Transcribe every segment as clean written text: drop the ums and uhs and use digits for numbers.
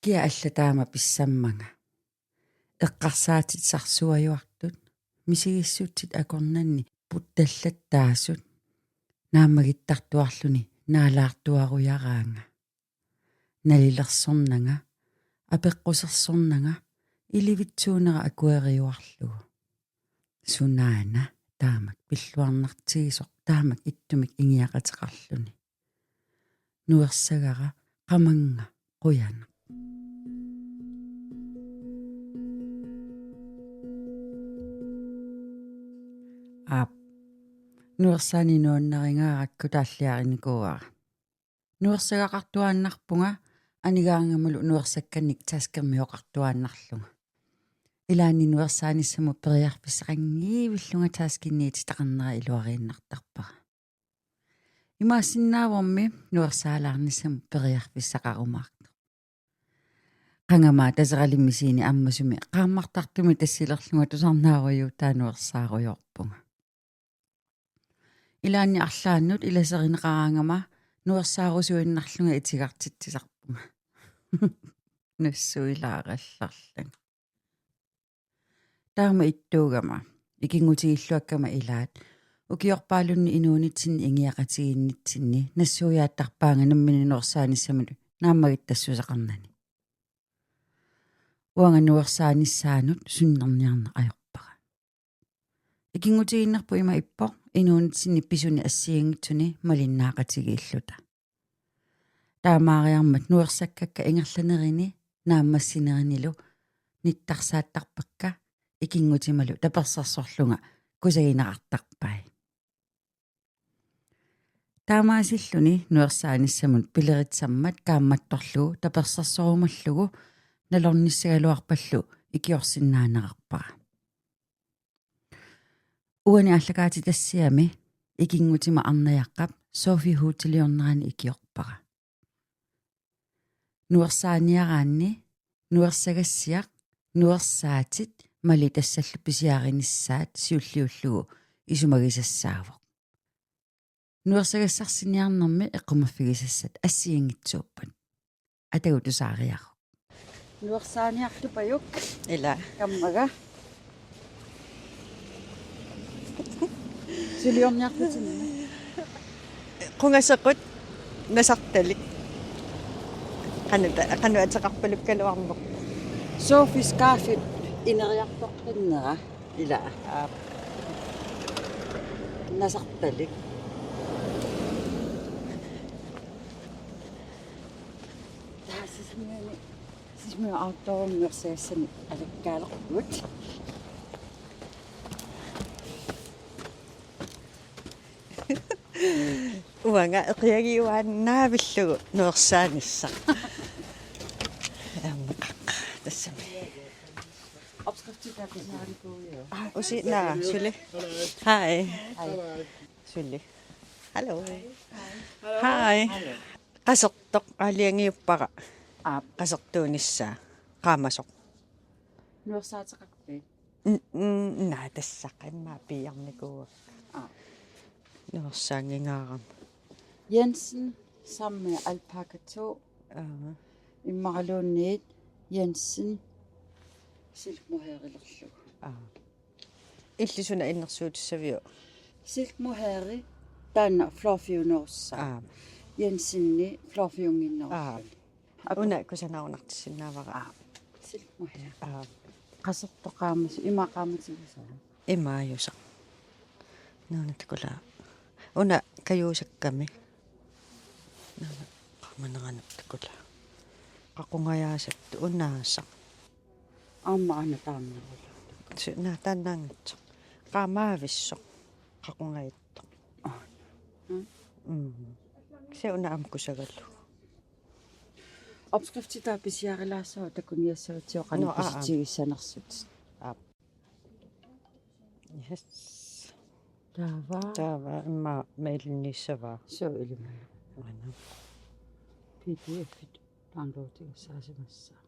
kia allataama pissammaga eqqarsaatит sarsuajuartut misigissutsit akornanni puttallataassut naamagittartuarluni naalaartuarujaraanga nalilersornanga apeqqussersornanga ilivitsuunera akueriuarlugu sunaana taamak pilluarnartigisoq taamak ittumik ingiaqateqarluni nuersagara qamanga quyana nuersani nuannariнгааrakku taalliarinikuuara nuersagaqartuaannarpunga anigaangamulu nuersakkannik taaskermioqartuaannarlunga ilaani nuersaanissamu periarpissaqangiivillunga taaskinniiti taqarnera iluariinnartarpara imaassinnaavormi nuersaalaarnissamu periarpissaqarumaartu qangamaa taseralimisiini ammasumi qaammartartumi tassilerlunga tusarnaaruyu taanuersaaruyorpunga ilaani arlaannut ilaserineqaraangama nuersaarusuinnarlunga itigartitsisarpunga nussuilaaqallarlanga taama ittuugama ikingutiilluakkama ilaat ukiorpaalunni inuunitsinni ingiaqatiginnitsinni nassuuyaattarpaanga nammini nuersaanissami naamagittassusaqarnani uanga nuersaanissaanut sunnerniarna ajorpara ikingutiginnarpu ima ippoq inuunitsinni pisuni assiingitsuni malinnaaqatigiilluta taamaariarmat nuersakkakka ingerlanerini naammassinерinilu nittarsaattarpakka ikingutimalu tapersarsorlunga kusagineqartarpai taamaasilluni nuersaanissamut pileritsammat kaammattorlugu tapersarsorumallugu nalornissagaluarpallu ikiorsinnaaneqarpara uani allakaati tassiami ikingutima arnajaqqap Sophie Huteliornerani ikiorpara nuersaaniaraanni nuersagassiaq nuersaatit mali tassalluppisiaarinissaat siulliullugu isumagisassaavoq nuersagassarsiniarnermi eqqumaffigisassat assiingitsuuppat atagutusaariaru nuersaaniarlupajuk ila kammaga siliorniartutinna qungassequt nasartalik qanu ataqarpaluk kaluarmoq Sophie skaafit ineriartorqinnera ila nasartalik taasismiu auttorummiorsiassani alakkaalerput uanga eqiagiuaannaavillugu nuersaanissa tassami opskriftitakisarikuuyo usi naa suli hi suli hello hi qasertoq aliangiuppaqa qasertuunissaa qaamasoq nuersaateqarpi naa tassaqimmaa piiarnikuuga nuersaangingaaram Jensen sammen med Alpaca 2 immarluunniit Jensen silkmoheerilerlugu illisuna innersuutissavio silkmoheeri taanna florfiunorsa Jensenni florfiunginnersa una kusanaunartissinnaavara silkmoheeri qasertoqaamas imaqaamatigisaa imaayusa naanatakula una kayuusakkami naana qamaneranaptakula qaqungayaasattu unaasa amma anna taamnerulu naa tannaangitso qaamaavisso qaqungayitto se una amkusagallu opskriftitaa pisiarilaassawa takuniassavatiоqanippisitigissanersut yes taava imma mailunniissavaa so ilma ana PDF downloadigassaasimassaa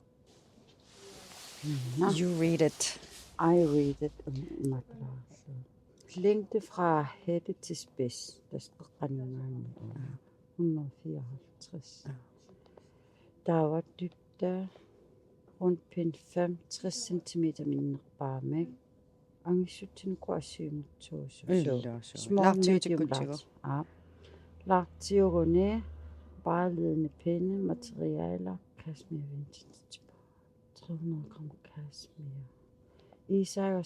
you read it I read it længde fra hætte til spids der står qanungaanni 154 der var dybt der rundt pind 5 60 cm minnerpaamik angissutsin kuassiimutsuusu small medium large lartiuguni barledende pinde materialer cashmere vintage 300 gram cashmere Isaga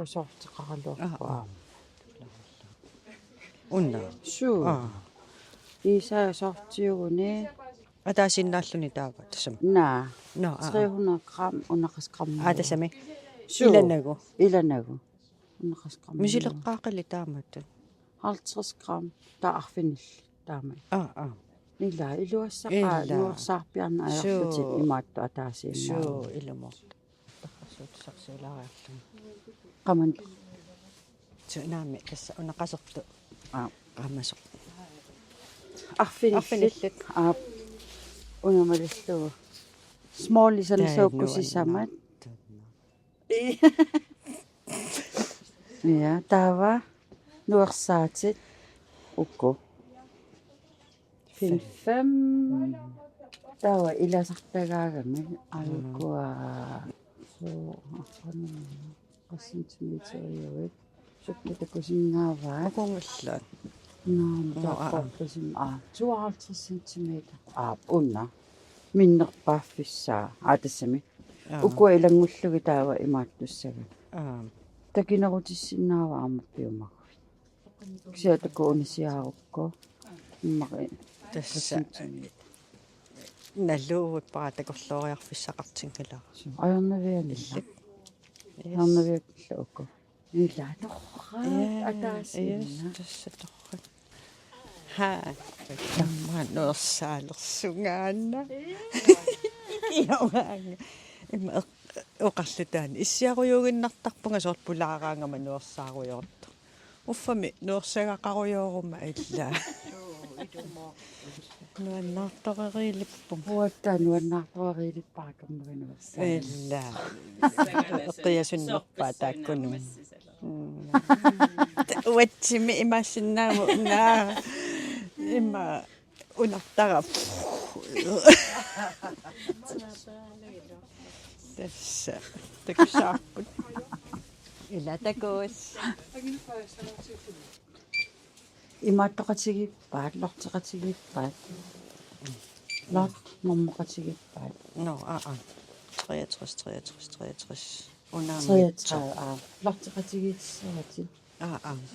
soft qarluarpaa unna Isaga softiuguni атаасиннааллуни таава тасам naa no 300 gram unaqas gram атасами иланагу unaqas gram мисилеққаақали таамат 50 gram taarfinil taama illa iluassaqaa Illa. nuersaarpiarna ajarlutit imaattu ataasiinna суу иламор таққарсуут сарсуулаариарлу qaman сунаами тасса унақасерту qammasoq arfinillit unamalillugu small isanisuukkusisamat ja taava nuersaatit ukku pin 5 taava ilasartagaagami alukua so qassintimeteriuit sukkatakusinnaavaa акунгуллаат taappasim 52 cm unna minnerpaafissaa tassami ukua ilangullugi taava imaattussaga takinerutissinnaawa aamappiumaguit kisiataku unisiaarukko immaqi тасса наллуугут пара такорлориарфиссақартингала аярнавиалилла аярнавиаккилла ukku нилаторра атаасинна тасса торрат тамма норсаалерсунгаанна иогаанга имма оқарлутаани иссиаруйугиннартарпунга соорпулаараангама нуерсааруйорто уффами нуерсагақаруйоорумма илла нуаннаартоқарилиппум нуаннаартоқарилиппаакаммагинуасса илла қиасуннерпаа тааккунум уатсими имассиннааму наа имма унартара тасса таксааппут ила такоос имааттоқатигиппаат лортеқатигиппаат лорт нормоқатигиппаат но 63 унаами 33 лортеқатигиссавати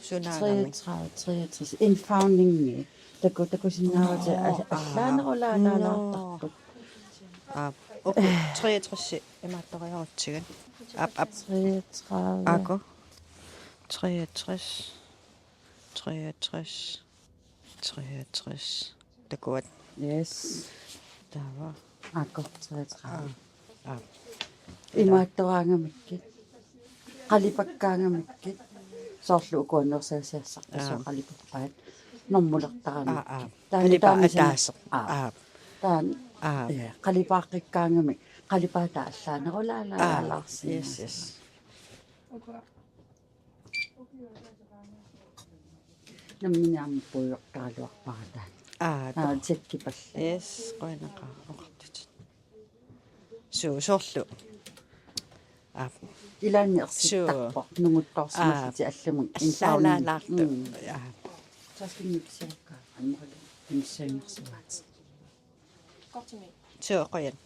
сунаанами 33 infounding такусиннаавати аллаанерулаалаалаартарпут оку 63 имаатториарутсиган ап 33 ако 63 такуат yes таава ако 33 имааттораангамиккит қалипаккаангамиккит соорлу укуаннерсаасаассартасоо қалипаппаат нормулертарами қалипа атаасеқ таан қалипааққиккаангами қалипаата аллаанерулаалаалаарси yes намминаам пуйоқтаралуарпарата тиккипалла yes qoinaqa oqartut соорлу илаанниерситтарпо нугутторсимасити алламут инсаалаалаарту таскинниксиакка аммали инсаамерсуаат qoyan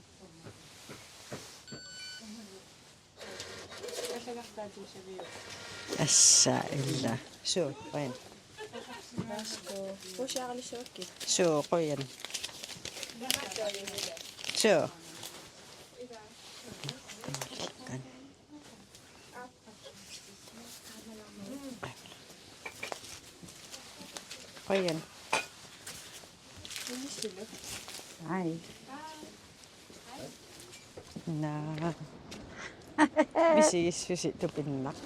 асса илла qoyan qoyan qoyan ai naa бисигиссуси тупиннақ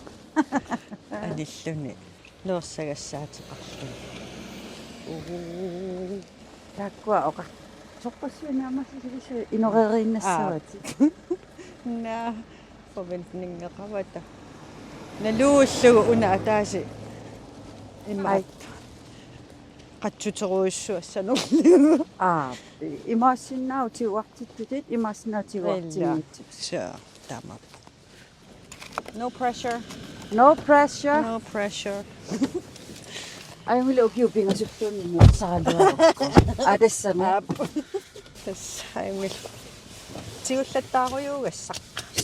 аниллуни нуерсагассаатеқарлу таккуа оқа сорпассуинаамассисигису инорериннассавати наа forventningeqavata naluullugu una ataasi имаат qatsuteruissuassanerlu Imaasinnaau tiuartittutit imaasinnaau tiuartinnitsit. so tamap no pressure No pressure. no pressure Ayumile ukiupingasuttuunni nuorsaaluarukku. Adessami. тассаимил тиуллаттаарuyуугассақ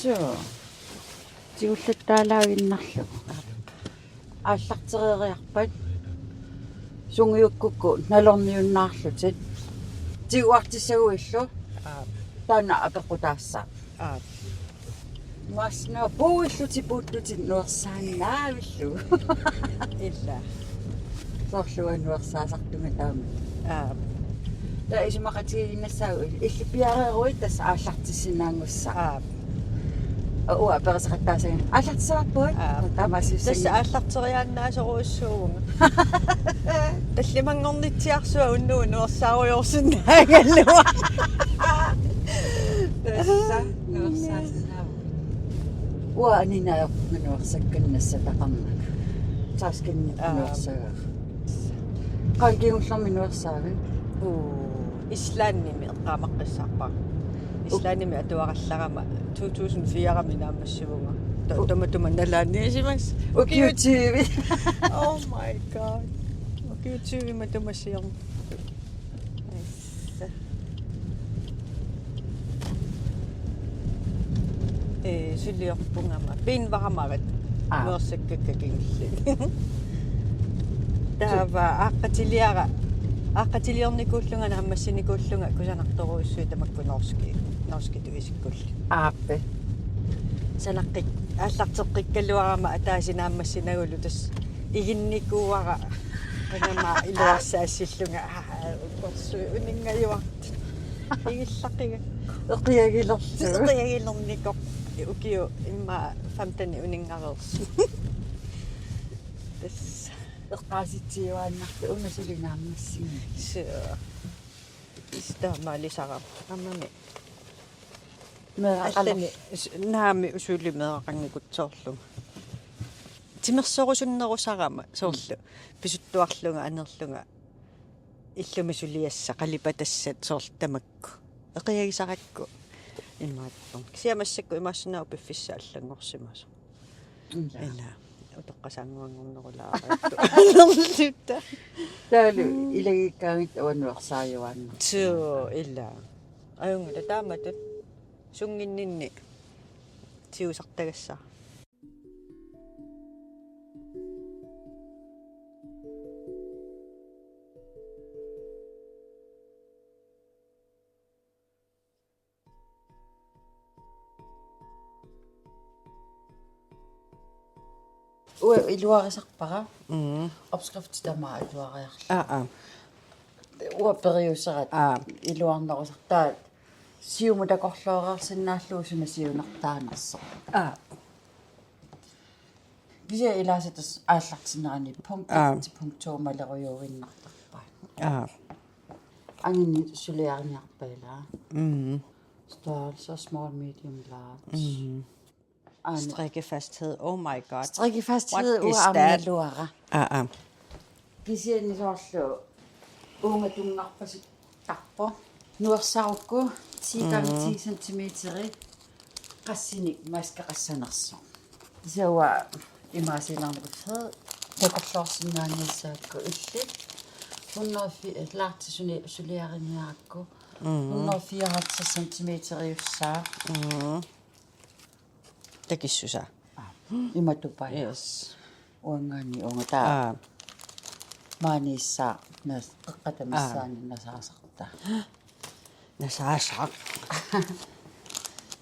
So. Tiullattaalaавиннарлу. Ааллартерериарпат. Сунгиуккукку налорниуннаарлутит. Тиуартиссагуиллу. Таана апеқутаасsaa. Масна пуиллути пууттути нуерсаанаавиллу. илла Сорлуа нуерсаасартунга таама. Та исмақатигиннассаагу иллипиареруит тас ааллартиссинаангусса. Уа персақаттаасага. Ааллартисарпуит. Таамассуссаг. тасса ааллартериааннаасоруиссуугунга таллимангорнитсиарсуа уннуу нуерсааруйорсиннаагаллуа Тасса нуерсаасинаа. Уа анинаёрпна нуерсакканнасса тақарнак. Таскинни нуерсагаа. Qangiunglermi nuersaagi. ислаанними эққаамаққиссаарпаа ислаанними атуаралларама 2004-ами наамассивунга томатума налааниисимас Ukiutiivi. oh my god окиутиви матумассиорн сулиорпунгама пинварамагат нуерсаккаккагингилли таава аққатилиорникууллунга нааммассиникууллунга кусанарторуиссуи тамакку норски туисиккулли Aappe. санаққик ааллартеққиккалуарама атаасинааммассинагулу тас игинникууара канама илуарсаассиллунга укорсуи унингаюарт игиллақига Eqiagilorlu. эққиагилерникоқ укиу имма фамтани унингареерсу тас Eqqaasittiuaannartu unasulinaammассини. истаамаалисара аммами Meaqala. аллани наами усуулимеэқангикутсоорлу тимерсорусуннерусарама соорлу писуттуарлунга анерлунга иллуми сулиасса қалипатассат соорл тамакку эқиагисаракку имааттор кисиамассакку имаассинаа пиффисса аллангорсимасо ила утоққасаангуангорнерулааратту аллерлутта Taalu ilagikkaangit awanuarsaayuaanna. ту ила аюнгала тааматут сунгиннинни тиусартагасса Ua iluarisarpara. Opskrift tamaa iluariarlu. Ua periuserat. Iluarnerusartaat. Siumu takorluararsinnaalluusuna siunartaanarso. Kisia ilaasatas aallartinerani punkt 1-2 malerujuuvinnartarpaa. Anginni suliarniarpailaa. Størrelse small, medium, large. strikkefasthed oh my god Strikkefasthed uamnaluara. Kisiani soorlu ungatungarpasit tarpo. Nuersaarukku 10 x 10 cm qassinik maskaqassanersu. Isawa imaasilarnerut fred takorluorsinnaannissaakku illit 104 laartisuni suliariniarakku 154 cm iussaa. takissusa Imatupai. yes Uangani ungataa. Maanissa nas qaqqatamissaani nasaasarta. nasaasaq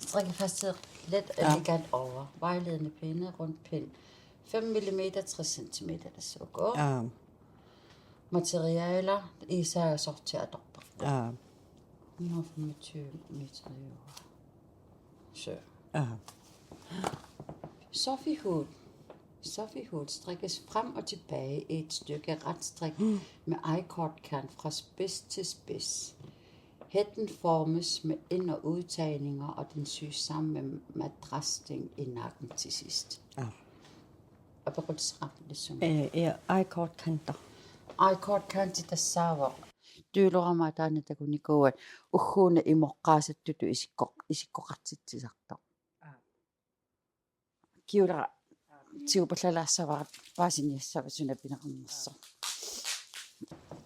Strikkefasthed let elegant over. Vejledende pinde, rundt pind. 5 mm 60 cm sukker. Materialer især sorterer. 125 meter. Så. Sophie Hood strikkes frem og tilbage i et stykke retstrik med I-cord-kant fra spids til spids. Hætten formes med ind- og udtagninger, og den sys sammen med madrasting i nakken til sidst. Og på det ligesom. I-cord-kanter. Aikort kanti tassaawa. Tyylorama taana takunikuat ugguuna imoqqaasattutu isikkoqartitsisartoq. Kiulara tiupallalaarsawarat paasiniassava suna pineqarnerso.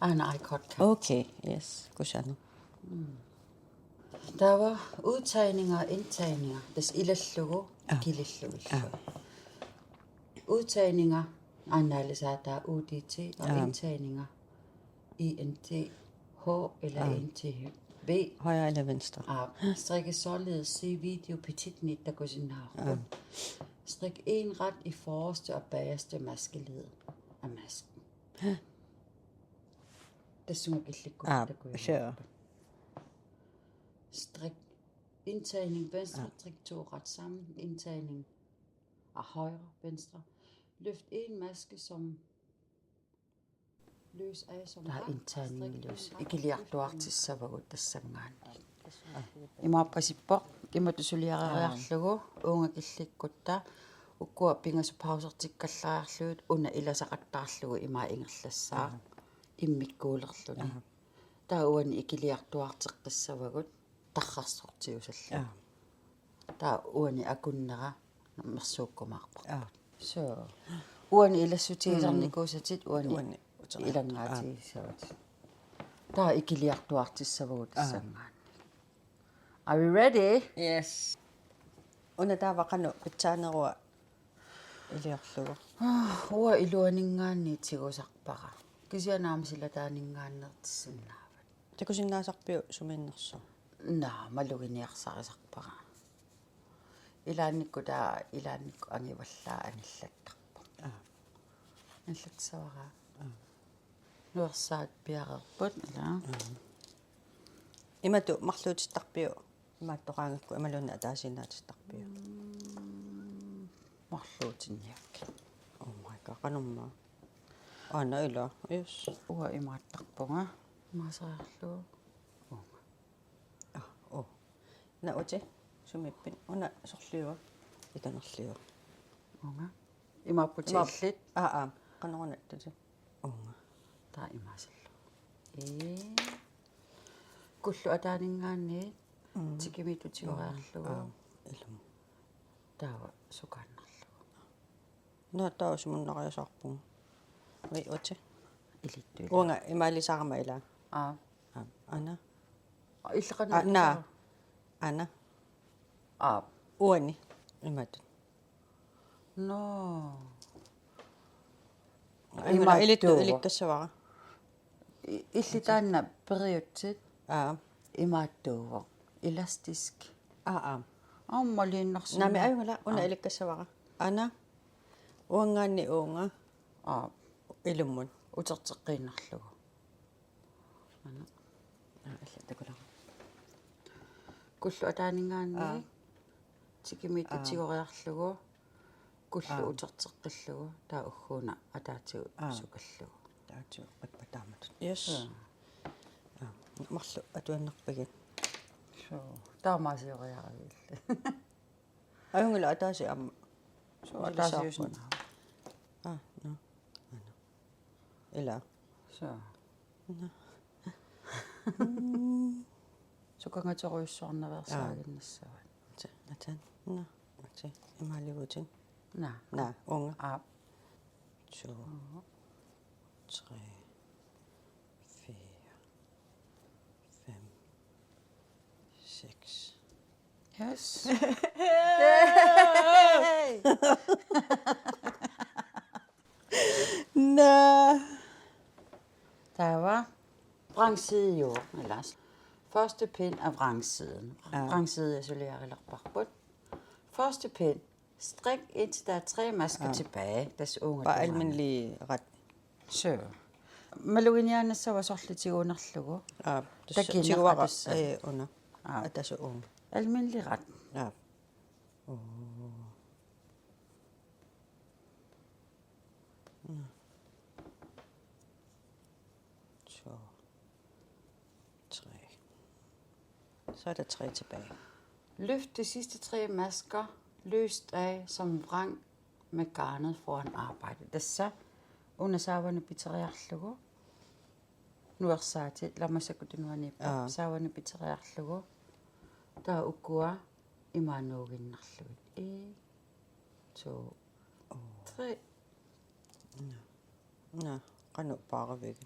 Aana Aikort kan. Okay, yes. Kusanu. Tawa udtagninger og indtagninger. Das ilallugu kililluillu. Udtagninger annalisaata UDT og indtagninger INT H eller NTB. Højre eller venstre? Strikke således se video petitnit, der går sin her. Strik en ret i forreste og bagerste maskeled af masken. Det synger ikke godt, der går sure. Strik indtagning venstre, strik to ret sammen, indtagning af højre, venstre. Løft en maske som løs af som der er indtagning løs. Ikke lige aktuartis så var godt der sangan. Ima pasippo, ima tusuliarariarlugu, unga killikkutta, ukkua pingasu pausartikkallaarluut, unna ilasaqattaarlugu ima ingerlassaa, immikkuulerluni. Taa uani ikiliartuartiqqissavagut, tarrarsortiusalla. Taa uani akunnera mersuukkumaarpa. So uani ilassutiisarnikuusatit uani ilangaatiissavat. Taa ikiliartuartissavagut tassangaan. Are we ready? Yes. Una taavaqanu pitsaanerua iliorlugu. Ua iluaningaanni tigusarpara. Kisianaam sila taaningaannertissunnaavat. Takusinnaasarpiu suminnersu. Naa maluginiarsarisarpara. Ilaannikku angivallaa anillattarpa. Anillatsawaraa. Nuersaat piaqerput ila. Imatu marluutittarpiu imaattoqaangakku imalunna ataasinnaatistarpiu. Marluutinniak. Oh my god, qanumma. Ana ila, yes. Ua imaattarpunga. Maasariarlugu. Oh. Na uti sumippin. Una sorliua itanerliua. Unga. Imapputillit. Qanoruna tati. Unga. Taa imaasallu. Kullu ataaningaanni tikimitu tigoriarlugu. Ilum. Taawa sukaannarlugu. No tausumunnariasarpunga. Oi uti. Ilittuil. Unga imaalisarama ila. Ana. Illeqanaa. Ana. Uani. Imatut. No. Ilittu ilikkassavara. Illitaanna periutsit. Imaattuuvo. Elastisk. Ammaliinnarsu. Nami ayungala una ilikkassavara. Ana. Uangaanni uunga. Ilummun. Uterteqqiinnarlugu. Ana. Allatakula. Kullu ataaningaanni tikimitu tigoriarlugu. Kullu uterteqqillugu. Taa ugguuna ataatiu sukallugu. Taatu qatpataamat. Yes. Marlu atuannarpagit. So, taamaasioriaragiille. Ayungala ataasi amma. So ataasiusna. No. Ana. Ila. So. Sukangatoriussuarnaversaagиннассава. Natan. No. Ati imaalivutin. Na. Unga. 2 3 4 5 6. Yes. Na. Der var vrangside i jorden, ellers. Første pind af vrangsiden. Vrangside isolerer eller bakbund. Første pind. Strik indtil der er 3 masker tilbage, deres unge. Bare almindelig ret. Så. Maluginiana så var så lidt til underslugu. Der giver under. At der så unge. Almindelig ret. Ja. 2 3. Så er der 3 tilbage. Løft de sidste 3 masker løst af som vrang med garnet foran arbejdet. Det så under saverne bitteriarlugu. nuersaatit lamassakutunuanippa saavani piteriarlugu taa ukkua imaanuuginnarlugut 1 2 3 na qanu paaqavig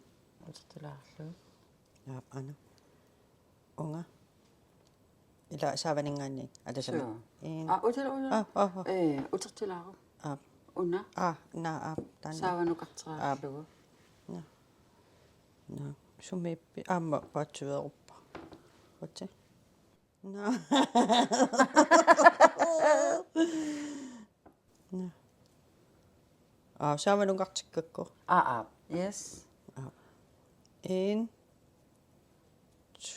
utertulaarlugu ana unga ila saavaninggaanni atasama utela utertulaaru una na tan saavanukarteriarlugu na sumippi amma paatsueruppa otte na saavanungartikkakku yes 1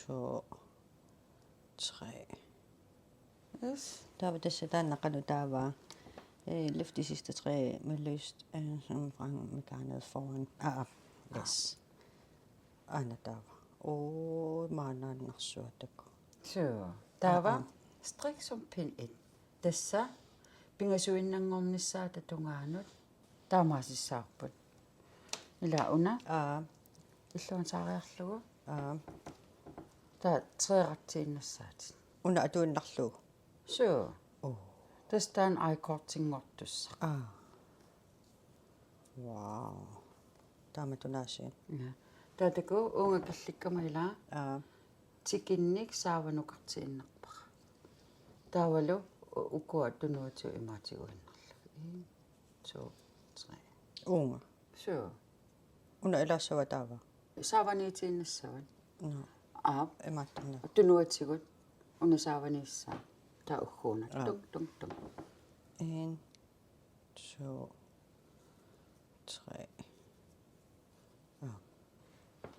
2 3 yes taava tassa taannaqanu taavaa løft de sidste 3 med lyst som fra mekanet foran yes anna taava maanaannarsuatakku taava strik som pin 1 tassa pingasuinnangornissaa tatungaanut taamaasissaarput ila una illuan saariarlugu taa treerattiinnassaat una atuinnarlugu tastaan aikortingortussa wow taamatunaasiin taataku uunga kallikkama ilaa tikinnik saavanukartiinnerpara taavalu ukua tunuutu imaatiguinnarlugu 1 2 3 unga una ilassava taava saavaniitiinnassavat imaattunna tunuutigut una saavaniissaa taa ugguuna tung 1 2 3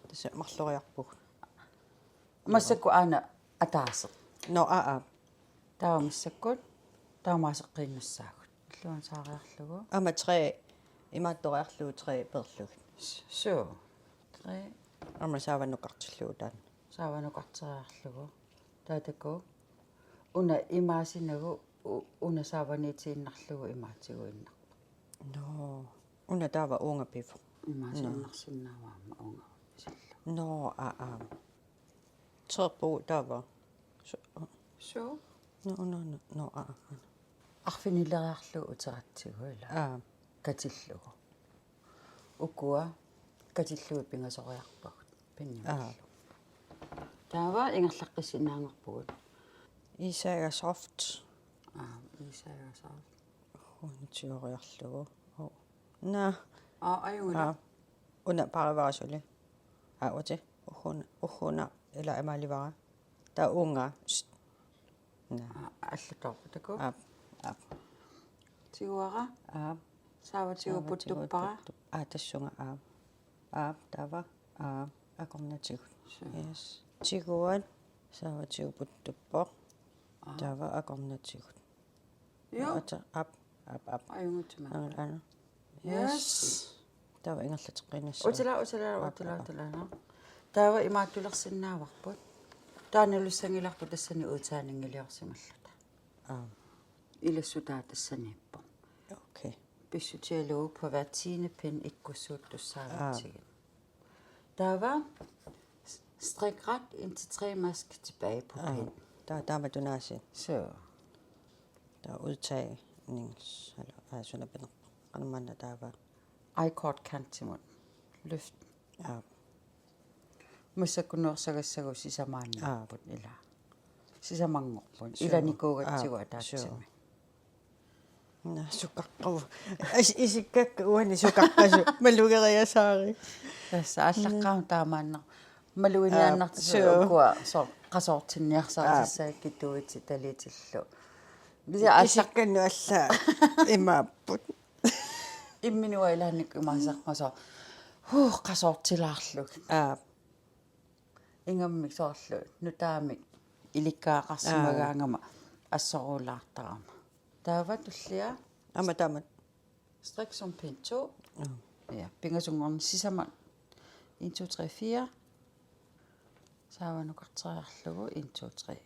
tässä marloriarpug массакку аана атаасе no таамассаккут таамаасеққиннассаагут иллуан саариарлугу ama 3 imaattoriarlugu 3 perlugut 3 ama saavannuqartillugu taan saavanuqarteriarlugu таатаку уна имаасинагу уна сааваниитииннарлугу имаатигуиннарпа no una taava uunga pifu имаасиннарсиннааваама уунга no terpu taava no арфинилериарлугу утератсигу ила катиллугу укуа катиллуги пингасориарпагут пинниаллу таава ингерлаққиссинаангорпугут isaga soft исаасаа huntioriarlugu na аюнгуна una paravaasuli uti uhuna ila imalivara ta unga na аллаторпутаку ап тигуара сааватигупуттуппара tassunga tava akornatigut yes tiguan saavatiguputtuppor tava akornatigut ata ap аюнгутма ana yes tava ingerlateqqinassa утила таава имааттулерсиннааварпут тааналуссангиларпу тассани уутаанангилиорсималлута илассутаа тассанииппо okay писсутиалугу på hver 10. pind ikkussuuttussaavatigen taava strik ret indtil 3 mask tilbage på pind taamatunaasi så der udtagnings eller sådan noget qanummanna taava I-cord kantimut løft массаккунуарсагассагу сисамааннарпут ила сисамангорпун иланикуугатсигу атаатсими на сукаққу исиккакка уани сукаққасу малугериасаари тасса аллаққаама таамааннар малуиниааннартисуукуа со қасоортинниарсаасааккитуити талиитиллу биса исикканну алла имааппут имминуа илаанник имаасаққасо қасоортилаарлуг ингаммик соорлу нутаамик иликкаақарсимагаангама ассорулаартарама таава туллиа ама таамат strik som pind 2 ja pingasungorn sisama 1 2 3 4 saavanuqarteriarlugu 1 2 3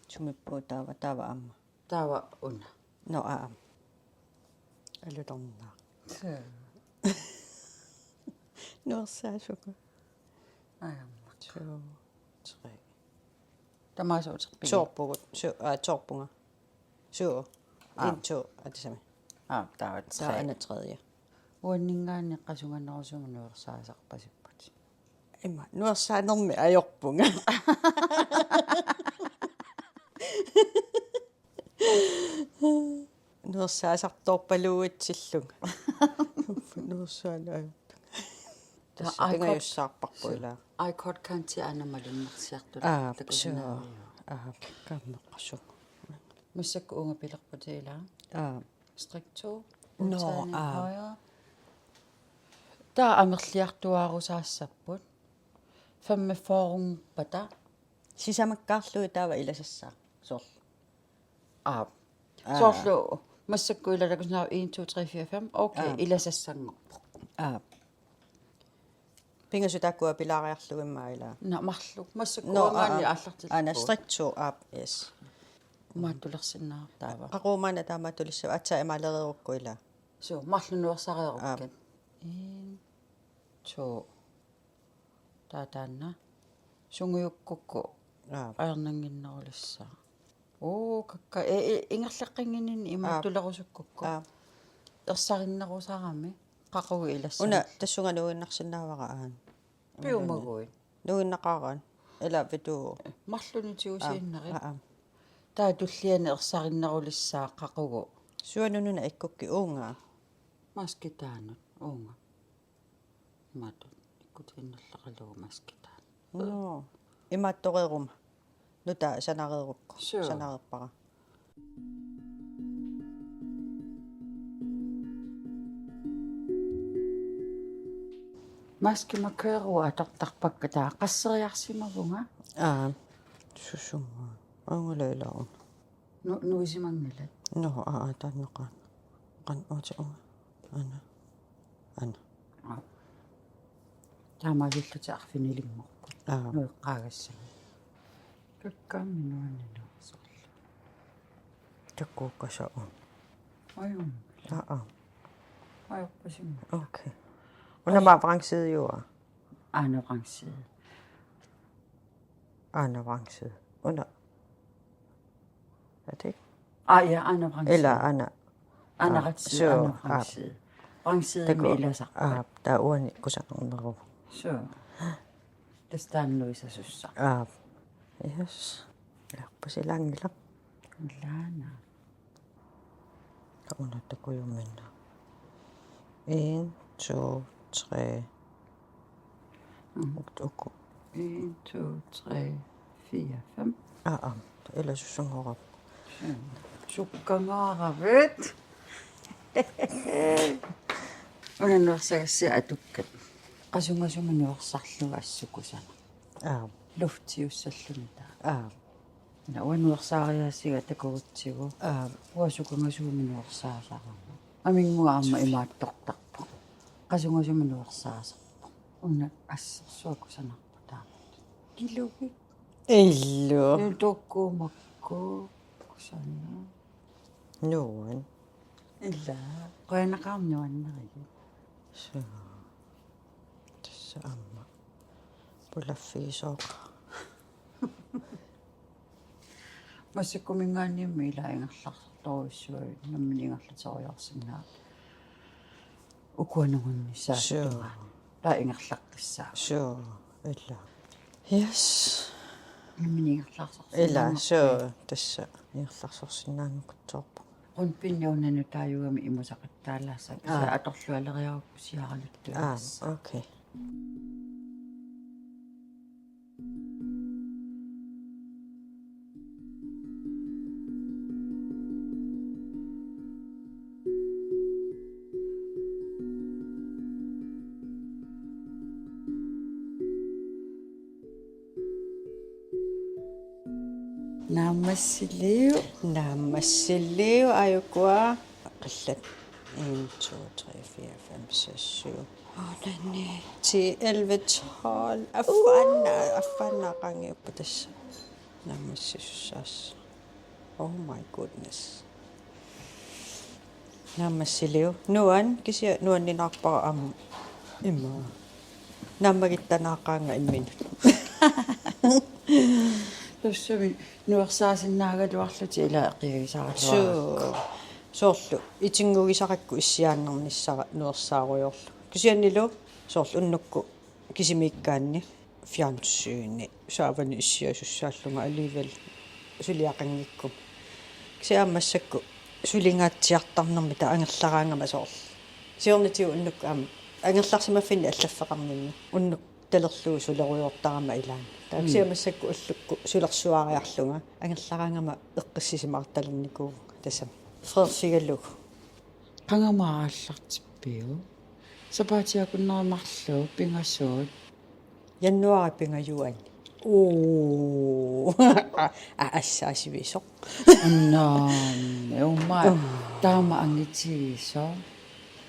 sumippu taava amma taava una no allutornaa Nuorsaasuku. Ajamma. 2, 3. Tamaasuuterpigi. Torpugut. Torpunga. 7. 1, 2. Er det samme? Der var Så er det tredje. Uanningaani qasungannerusuma nuersaasarpasippat. Emma, nuorsaanermi ajorpunga. Nuorsaasartorpaluuitsillunga. Nuorsaana ajorpunga. Tässä pingajussarparpuilaa. iCod kanti anamalunnersiartut. Så. Kammeqasu. Mussakku unga pilerputiilaa. Strikto. Højre. Der amerliartuarusaassaput. Femme forung pata. Sisamakkaarluu taava ilasassaa. Sorl. Sorlu. Mussakku ilalakusnaa 1 2 3 4 5. Okay, ilasassanngorpo. Pingasutakkua pilariarluimmaa ilaa. Na marlu. Mussakku ungaani allartillu. Ana strikto yes. Maattulersinnaa taava. Qaquumaana taamaatulissa atsa emalereerukku ilaa. So, marlunuarsariarukkan. 1 2 taataanna sunguyukkukku aernanginnerulissa kakka ingerleqqinginini imaattulerusukkukkku ersarinnerusarami qaqugu ilassa una tassunga nuinnarsinnaavara aan piumaguin nuinnaqaran ela vitu marlunitiusiinneri taa tulliani ersarinnerulissaa qaqugu suanununa ikkukki uungaa maskitaanut uunga maatu ikkutiinnallaqalugu maskitaan no imaattoreeruma nuta sanareerukku sanareerpara maskimakkeerua atortarpakka taa qasseriarsimavunga susunga angulailaun nuisimangilat no tanneqan qan uutiunga ana taamavillati arfinilimmorpu nuiqqaagassam kakkaamminuanninuarsorlu takkuukkasau ajum ajorpasimma okay una vrangside jo Anna vrangside under er det ikke ja Anna vrangside eller Anna vrangside vrangside med illasarpa der uani kusannerneru so tastaannuisa sussa yes larpasilangila laana kaunattakujumminna 1 2 3 ukku 1 2 3 4 5 eller susungorap sukkangaravit unanuarsagassi atukkat qasungasumunuorsarluga assukusana luftiussallunita na uanuorsaariassiga takugutsigu uasukangasuumunuorsaasarama amingmuga amma imaattortarpu qasungasumunuorsaasarpu una assersuakusanarpu taamat kilugi illu tukkuumakku kusana nuan illa qoyanaqaarnuanneri so tässä amma pulaffiisooqa массаккумингаанниумми илаингалларторуиссуи намминингаллатериорсинаа укуанагунни саасуа таа ингерлаққиссаа so illa yes намминингалларсорсинаа illa so tässä ингерларсорсинаангукутсоорпу qun pinniunanu taayugami imusaqattaalaassa аса аторлуалериаруппу сиаралуттуас okay Nammassilliu ajukua qillat 1 2 3 4 5 6 7 10 11 12 affanna qangiuppa tässä nammassissaassa oh my goodness nammassilliu nuan kisia nuanninarpara imma Naammagittanaaqaanga imminut. Tussumi nuersaasinnaagaluarluti ila eqigisaraluarlu. Soorlu itingugisaqakku issiaannernissara nuersaaruyorlu. Kisiannilu soorlu unnukku kisimiikkaanni fiansyynni saavani issiasussaalluga allivel suliaqanngikku. Kisiaammassakku sulingaatsiartarnermi ta angerlaraangama soorlu. Siornitiu unnukku angerlarsimaffinni allafeqarninni unnuk talerluu suleruyortarama ilaan. Taksiamassakku ullukku sulersuariarluga angerlaraangama eqqissisimaartalernikuu tasam. Fredersigallu. Qangamaarallartippiu. Sapaatiakunnermarlu pingassuut. Januari pingajuan. Assaasiviso. Umma taama angitiiso.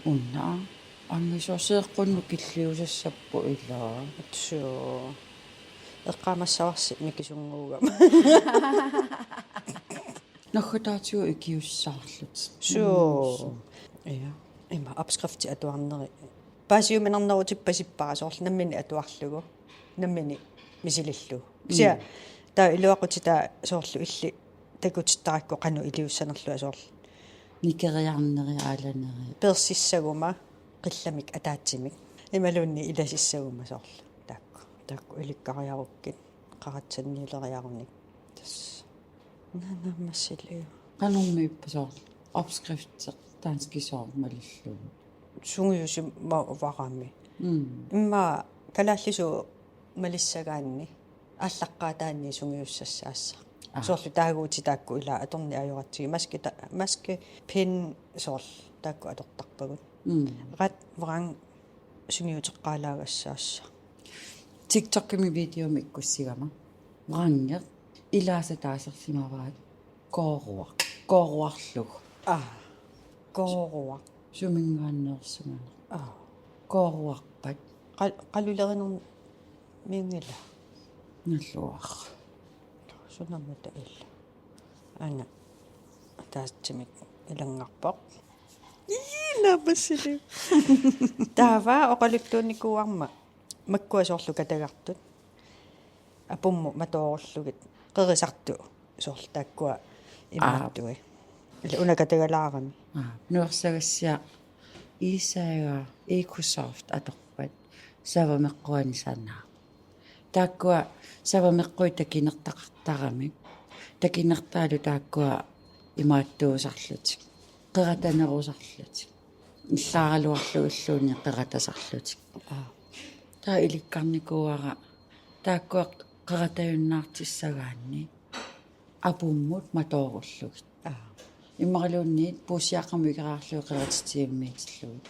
Unna angisorseeqqunnu killiusassappu ilaa. Sure. Eqqamassarsi mikisunguuga. Naggetaatiu ikiussarlut. Sure. Ja. Imma opskrifti atuarneri. Paasiuminernerutippasippaasor nammini atuarlugu. Nammini misilillu. Kisia taa iluaqutita soorlu illi takutittarakku qanu iliussanerlu asoorlu. Nikeriarneriaalaneri. Persissaguma qillamik ataatsimik. Imalunni ilasissaguma soorlu. Taakku ilikkariarukkin qaratsanniileriarnik. Tas nanammassiliu. Qanummiippasoor opskrifter danskisoor malillu. Sungiusi ma varami. Imma kalaallisu malissagaanni aallaqqaataanni sungiussassaassa. Soorlu taaguuti taakku ila atorni ajoratsigi maske pin soorl taakku atortarpagut. Rat vrang sungiuteqqaalaagassassa. TikTok-mi video mikkussigama. Vranget ilaasataasersimavaat kooruarlug. Koorua. Sumingaannersumana. Kooruarpat Qalulerinern miungila. nalluar. Sunamata illa. Ana taatsimik ilangarpoq. Napassili. Taava oqaluttuunnikuarma makkuasoorlu katagartut. Apummu matoorlugit qerisartu soorl taakkua immattui. Ila unakatagalaarami. Nuersagassia Isaaga Microsoft atorpat savameqquanisanaa. Taakkua savameqqui takinertaqartarami. Takinertaalu taakkua imaattuusarluti. Qeratanerusarluti. Illaaraluarluulluuni qeratasarluti. Taa ilikkarnikuara taakkua qeratayunnaartissagaanni apummut matoorullugit. Immarilunniit puusiaqarmikeraarluu qeratitiimmiitillugit.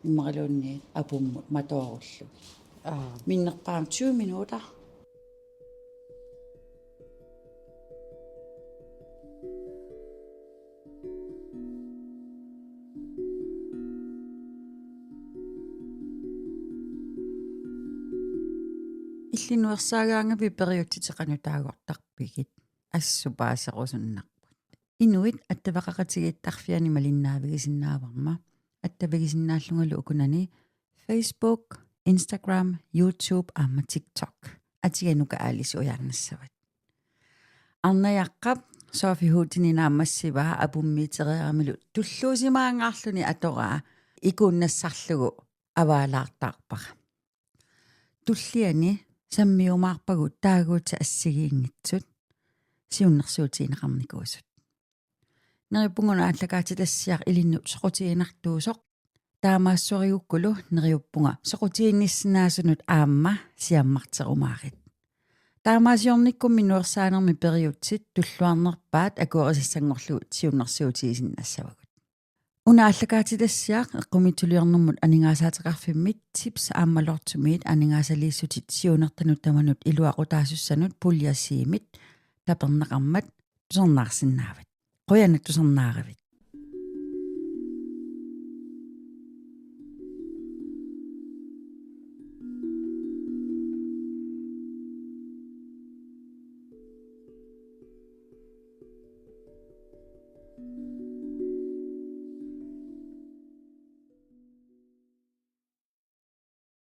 Immarilunniit apummut matoorullugit. Minnerpaam 20 minutter. Illinuersaagaangapi periuttiteqanutaaguartarpigit assupaaserusunnarput. Inuit attavaqaqatigiittarfiani malinnaavigisinnaavarma attavigisinnaallugalu ukunani Facebook, Instagram, YouTube amma TikTok. Atiganuka aalisu ujarnassavat. Arnajaqqap soofi huutininaammassivaa apummiiteriaramilu tulluusimaangaarluni atoraa ikunnassarlugu avaalaartaarpara. Tulliani sammiumaarpagut taaguuta assigiingitsut siunnersuutiinaqarnikuusut. Neripunguna allakaatitassiaq ilinnu soqutiinartuusoq taamaassuariukkulu neriuppunga soqutiinnissinaasunut aamma siammarterumaarit. Taamaasiornikkummi nuersaanermi periutsit tulluarnerpaat akuorisissangorlugut siunnersuutiisinnassavagut. Una allakaatitassiaq eqqumituliornermut aningaasaateqarfimmit tips aammalortumit aningaasaliissutit siunertanut tamanut iluaqutaasussanut pulliassiimit taperneqarmat tusernaarsinnaavat. Qoyanat tusernaaravit.